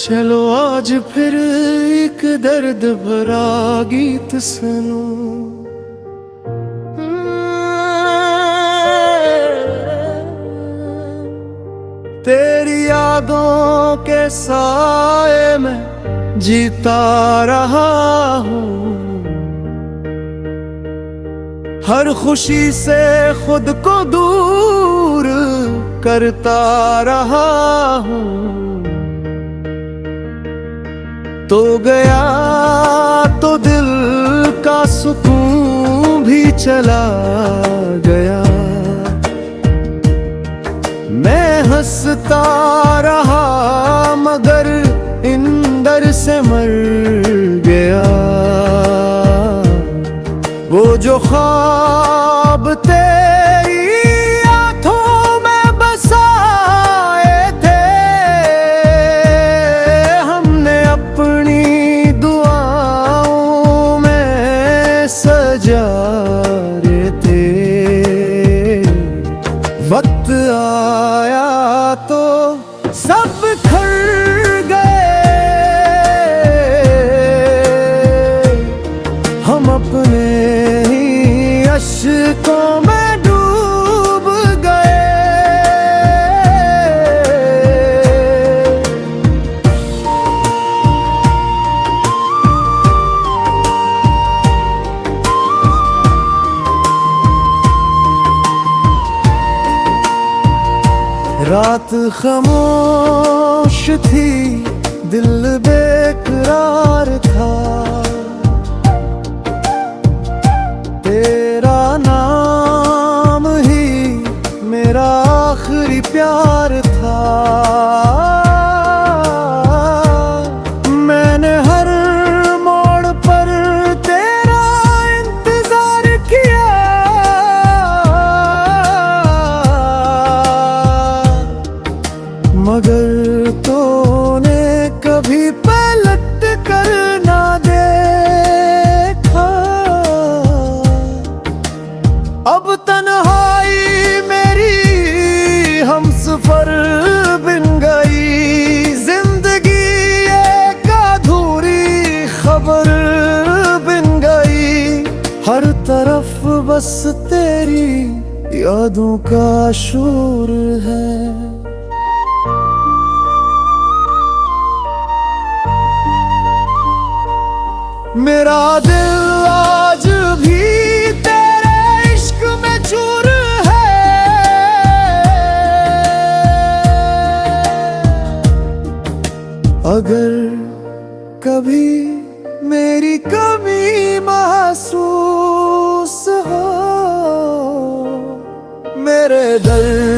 चलो आज फिर एक दर्द भरा गीत सुनूं। तेरी यादों के साए में जीता रहा हूँ, हर खुशी से खुद को दूर करता रहा हूँ। तो गया तो दिल का सुकून भी चला गया, मैं हंसता रहा मगर इंदर से मर गया। वो जो ख्वाब तेरी आंखों में बसाए थे, हमने अपनी दुआओं में सजाए थे। वक्त आया तो सब खर गए, हम अपने ही अश्कों में डूब गए। रात खामोश थी, दिल बेकरार था, तेरा नाम ही मेरा आखिरी प्यार था। मैंने हर मोड़ पर तेरा इंतजार किया, मगर तूने कभी पलट कर ना देखा। अब तन्हाई मेरी हमसफर बिन गई, जिंदगी एक अधूरी खबर बिन गई। हर तरफ बस तेरी यादों का शोर है। मेरा दिल आज भी तेरे इश्क में चूर है, अगर कभी मेरी कमी महसूस हो, मेरे दर्द